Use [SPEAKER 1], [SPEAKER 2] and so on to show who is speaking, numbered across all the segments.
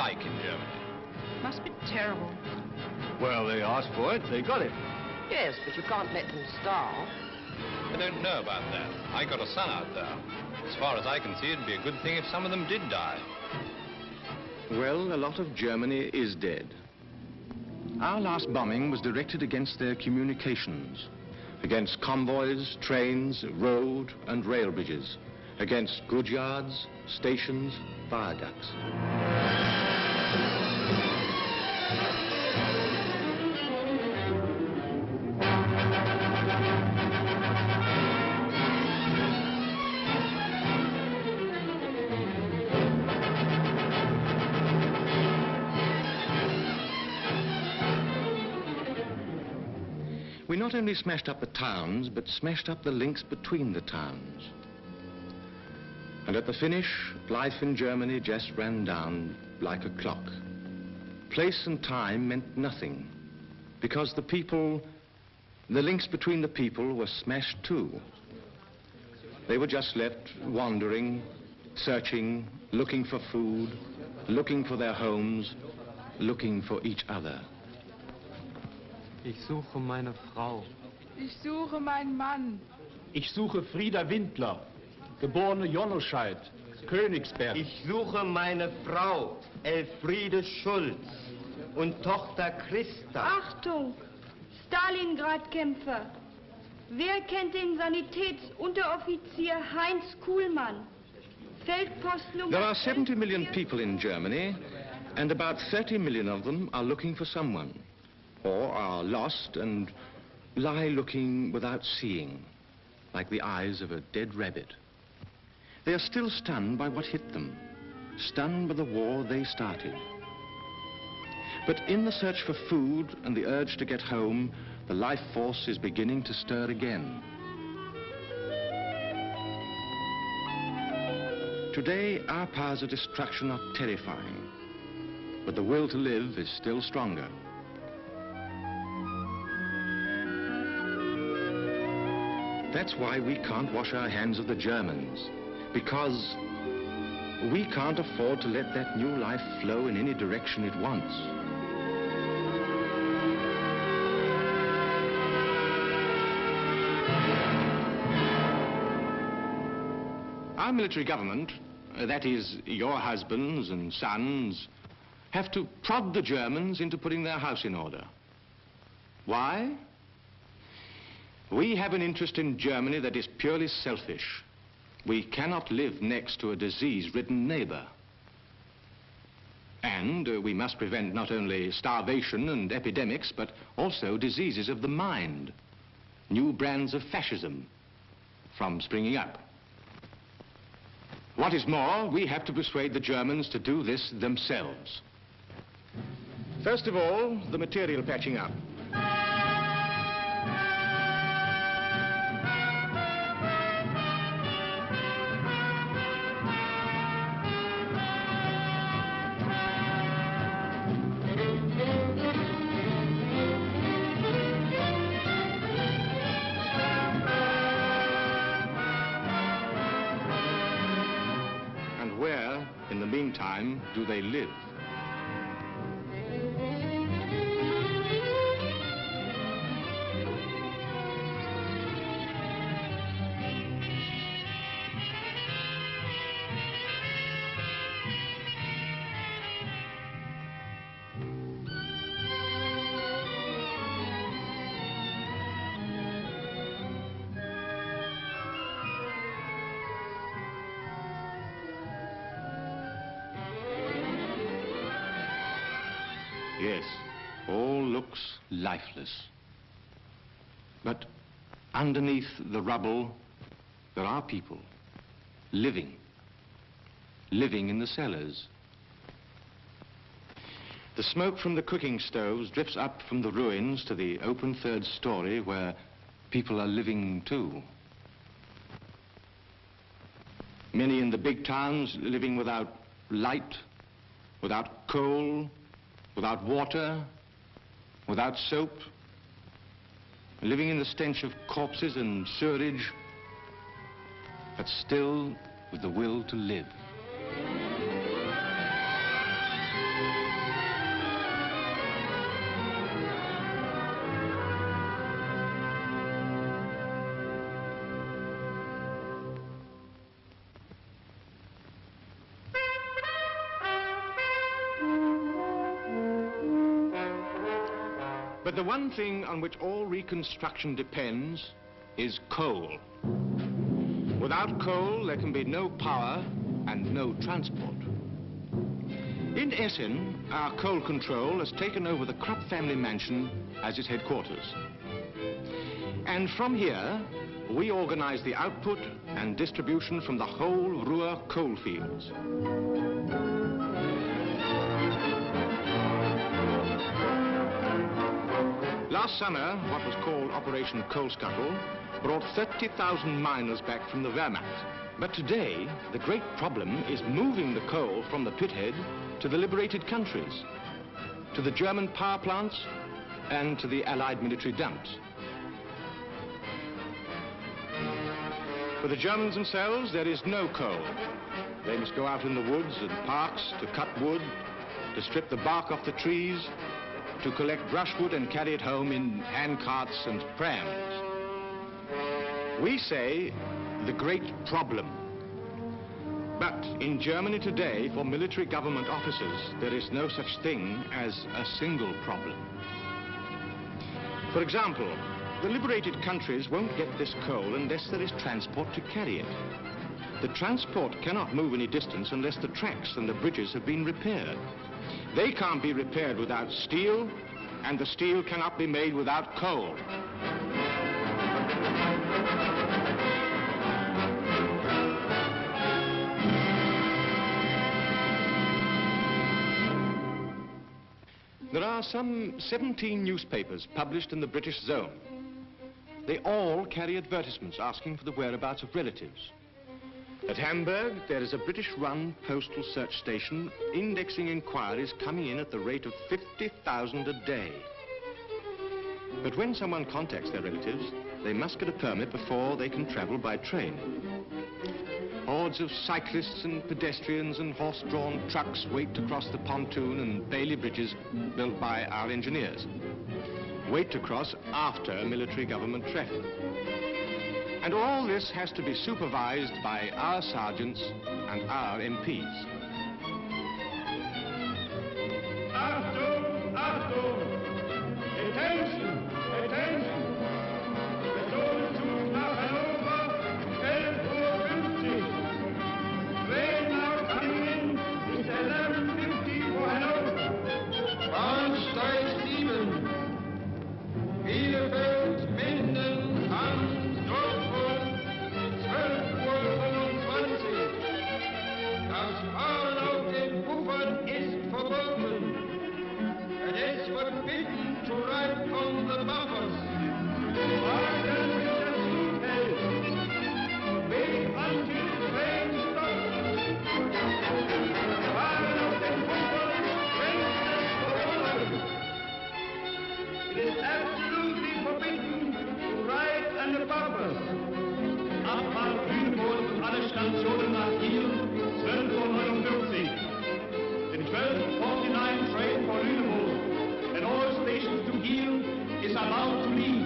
[SPEAKER 1] like in Germany?
[SPEAKER 2] Must be terrible.
[SPEAKER 3] Well, they asked for it, they got it.
[SPEAKER 4] Yes, but you can't let them starve.
[SPEAKER 1] I don't know about that. I got a son out there. As far as I can see, it'd be a good thing if some of them did die.
[SPEAKER 3] Well, a lot of Germany is dead. Our last bombing was directed against their communications, against convoys, trains, road and rail bridges, against goods yards, stations, viaducts. We not only smashed up the towns, but smashed up the links between the towns. And at the finish, life in Germany just ran down like a clock. Place and time meant nothing, because the people, the links between the people were smashed too. They were just left wandering, searching, looking for food, looking for their homes, looking for each other.
[SPEAKER 5] Ich suche meine Frau.
[SPEAKER 2] Ich suche meinen Mann.
[SPEAKER 6] Ich suche Frieda Windler, geborene Jonnoscheid, Königsberg.
[SPEAKER 7] Ich suche meine Frau, Elfriede Schulz, und Tochter Christa.
[SPEAKER 8] Achtung! Stalingrad-Kämpfer. Wer kennt den Sanitätsunteroffizier Heinz Kuhlmann? Feldpost Nummer...
[SPEAKER 3] There are 70 million people in Germany, and about 30 million of them are looking for someone, or are lost and lie looking without seeing, like the eyes of a dead rabbit. They are still stunned by what hit them, stunned by the war they started. But in the search for food and the urge to get home, the life force is beginning to stir again. Today, our powers of destruction are terrifying, but the will to live is still stronger. That's why we can't wash our hands of the Germans, because we can't afford to let that new life flow in any direction it wants. Our military government, that is, your husbands and sons, have to prod the Germans into putting their house in order. Why? We have an interest in Germany that is purely selfish. We cannot live next to a disease-ridden neighbor. And we must prevent not only starvation and epidemics, but also diseases of the mind, new brands of fascism from springing up. What is more, we have to persuade the Germans to do this themselves. First of all, the material patching up. Meantime, do they live? Yes, all looks lifeless. But underneath the rubble, there are people living in the cellars. The smoke from the cooking stoves drifts up from the ruins to the open third story where people are living too. Many in the big towns living without light, without coal, without water, without soap, living in the stench of corpses and sewerage, but still with the will to live. But the one thing on which all reconstruction depends is coal. Without coal, there can be no power and no transport. In Essen, our coal control has taken over the Krupp family mansion as its headquarters. And from here, we organize the output and distribution from the whole Ruhr coal fields. Last summer, what was called Operation Coal Scuttle brought 30,000 miners back from the Wehrmacht. But today, the great problem is moving the coal from the pithead to the liberated countries, to the German power plants and to the Allied military dumps. For the Germans themselves, there is no coal. They must go out in the woods and parks to cut wood, to strip the bark off the trees, to collect brushwood and carry it home in handcarts and prams. We say, the great problem. But in Germany today, for military government officers, there is no such thing as a single problem. For example, the liberated countries won't get this coal unless there is transport to carry it. The transport cannot move any distance unless the tracks and the bridges have been repaired. They can't be repaired without steel, and the steel cannot be made without coal. There are some 17 newspapers published in the British zone. They all carry advertisements asking for the whereabouts of relatives. At Hamburg, there is a British-run postal search station indexing inquiries coming in at the rate of 50,000 a day. But when someone contacts their relatives, they must get a permit before they can travel by train. Hordes of cyclists and pedestrians and horse-drawn trucks wait to cross the pontoon and Bailey bridges built by our engineers. Wait to cross after military government traffic. And all this has to be supervised by our sergeants and our MPs.
[SPEAKER 6] Achtung! Achtung! Attention! Attention! Personenzug nach Hannover, 11:50 Uhr. Train now coming in is 11:50 for Hannover. Bahnsteig 7. Bielefeld, Minden, Hamm, Dortmund, 12:25 Uhr. Das Fahren auf den Puffern ist verboten. It is forbidden to ride on the buffers. Warten bis der Zug hält. Wait until the train stops. Fahren auf den Puffern, grenzt verboten. It is absolutely forbidden to ride on the buffers. Abfahrt Lüneburg und alle Stationen nach Kiel, 12:49 Uhr. The 12:49 train for Lüneburg and all stations to Kiel is allowed to leave.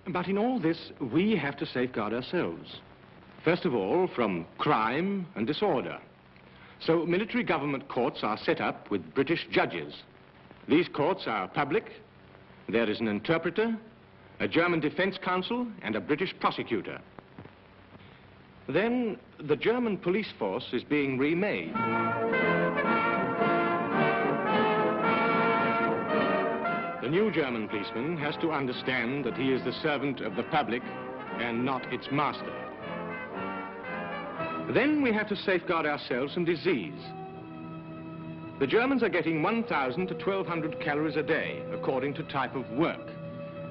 [SPEAKER 3] But in all this, we have to safeguard ourselves. First of all, from crime and disorder. So military government courts are set up with British judges. These courts are public. There is an interpreter, a German defense counsel, and a British prosecutor. Then the German police force is being remade. The new German policeman has to understand that he is the servant of the public and not its master. Then we have to safeguard ourselves from disease. The Germans are getting 1,000 to 1,200 calories a day, according to type of work.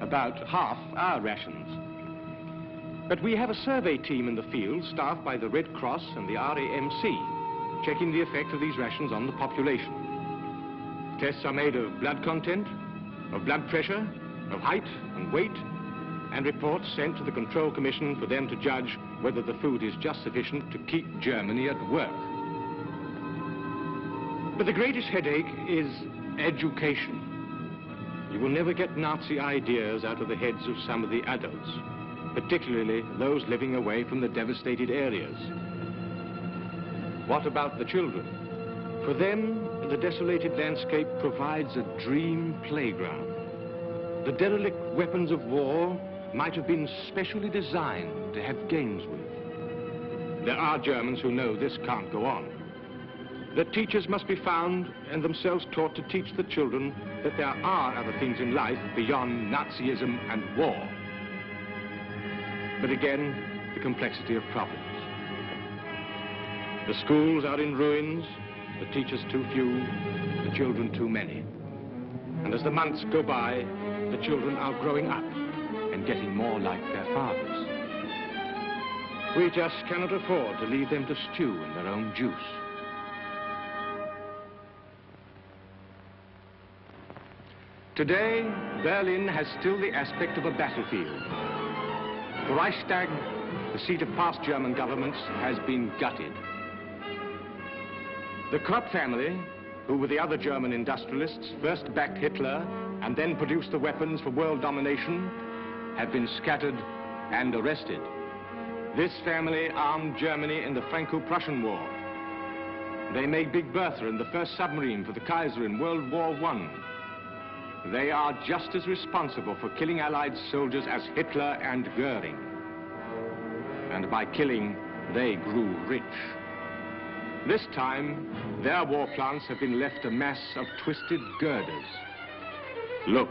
[SPEAKER 3] about half our rations. But we have a survey team in the field staffed by the Red Cross and the RAMC, checking the effect of these rations on the population. Tests are made of blood content, of blood pressure, of height and weight, and reports sent to the Control Commission for them to judge whether the food is just sufficient to keep Germany at work. But the greatest headache is education. You will never get Nazi ideas out of the heads of some of the adults, particularly those living away from the devastated areas. What about the children? For them, the desolated landscape provides a dream playground. The derelict weapons of war might have been specially designed to have games with. There are Germans who know this can't go on. That teachers must be found and themselves taught to teach the children that there are other things in life beyond Nazism and war. But again, the complexity of problems. The schools are in ruins, the teachers too few, the children too many. And as the months go by, the children are growing up and getting more like their fathers. We just cannot afford to leave them to stew in their own juice. Today, Berlin has still the aspect of a battlefield. The Reichstag, the seat of past German governments, has been gutted. The Krupp family, who with the other German industrialists first backed Hitler and then produced the weapons for world domination, have been scattered and arrested. This family armed Germany in the Franco-Prussian War. They made Big Bertha and the first submarine for the Kaiser in World War I. They are just as responsible for killing Allied soldiers as Hitler and Goering. And by killing, they grew rich. This time, their war plants have been left a mass of twisted girders. Look.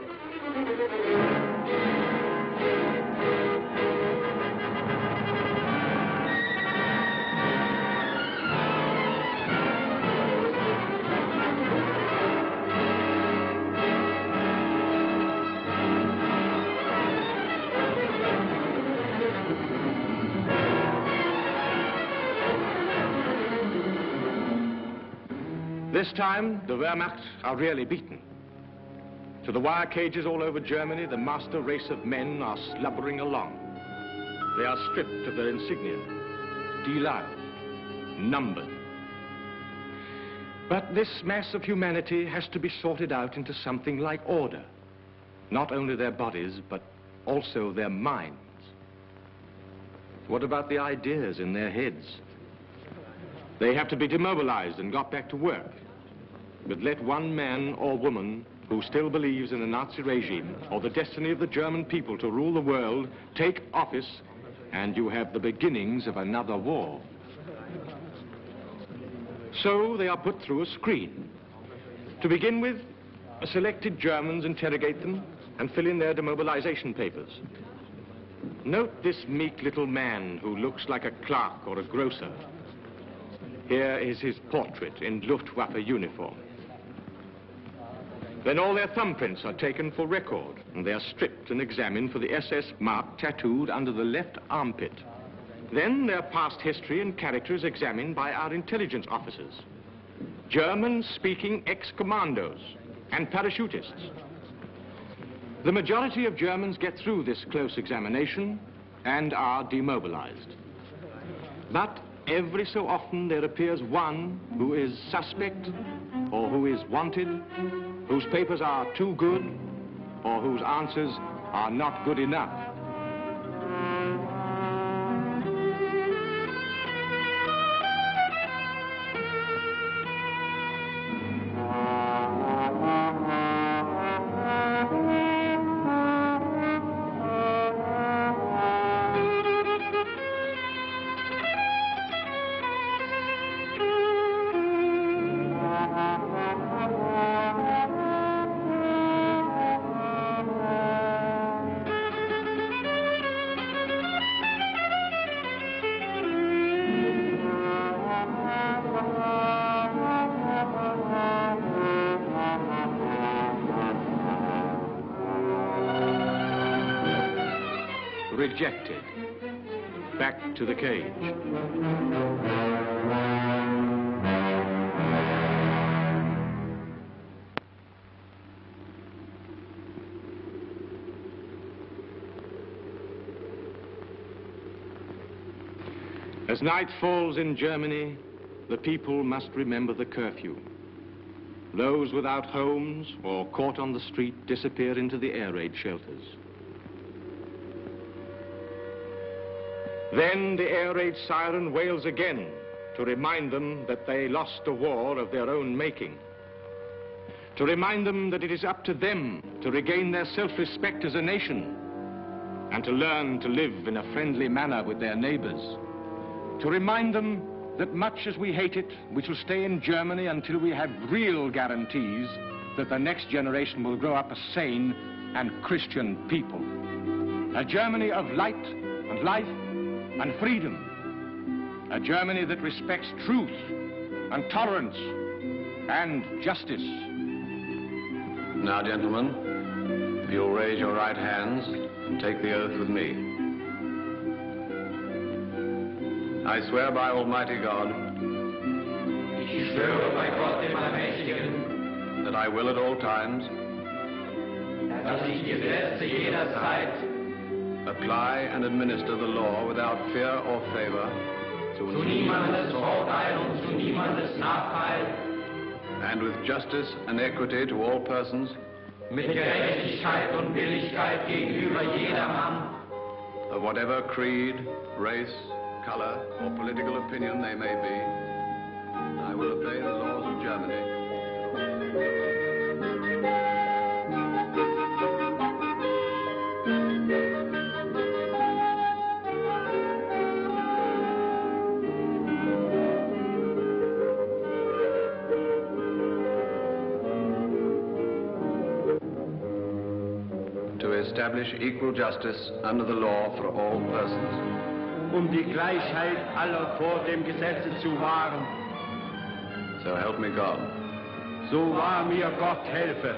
[SPEAKER 3] This time, the Wehrmacht are really beaten. To the wire cages all over Germany, the master race of men are slubbering along. They are stripped of their insignia, deloused, numbered. But this mass of humanity has to be sorted out into something like order. Not only their bodies, but also their minds. What about the ideas in their heads? They have to be demobilized and got back to work. But let one man or woman who still believes in the Nazi regime or the destiny of the German people to rule the world take office, and you have the beginnings of another war. So they are put through a screen. To begin with, selected Germans interrogate them and fill in their demobilization papers. Note this meek little man who looks like a clerk or a grocer. Here is his portrait in Luftwaffe uniform. Then all their thumbprints are taken for record, and they are stripped and examined for the SS mark tattooed under the left armpit. Then their past history and character is examined by our intelligence officers, German-speaking ex-commandos and parachutists. The majority of Germans get through this close examination and are demobilized. But every so often there appears one who is suspect or who is wanted, whose papers are too good or whose answers are not good enough. rejected, back to the cage. As night falls in Germany, the people must remember the curfew. Those without homes or caught on the street disappear into the air raid shelters. Then the air raid siren wails again to remind them that they lost a war of their own making. To remind them that it is up to them to regain their self-respect as a nation and to learn to live in a friendly manner with their neighbors. To remind them that much as we hate it, we shall stay in Germany until we have real guarantees that the next generation will grow up a sane and Christian people. A Germany of light and life and freedom. A Germany that respects truth and tolerance and justice.
[SPEAKER 1] Now, gentlemen, if you'll raise your right hands and take the oath with me. I swear by Almighty God
[SPEAKER 6] Ich schwöre bei Gott dem Allmächtigen,
[SPEAKER 1] that I will at all times
[SPEAKER 6] dass ich die Gesetze jederzeit
[SPEAKER 1] apply and administer the law without fear or favor
[SPEAKER 6] zu niemandes Vorteil und zu niemandes Nachteil
[SPEAKER 1] and with justice and equity to all persons
[SPEAKER 6] mit Gerechtigkeit und Billigkeit gegenüber jedermann
[SPEAKER 1] of whatever creed, race, color, or political opinion they may be. I will obey the laws of Germany. To establish equal justice under the law for all persons.
[SPEAKER 7] Die Gleichheit aller vor dem Gesetze zu wahren.
[SPEAKER 1] So help me God.
[SPEAKER 7] So wahr mir Gott helfe.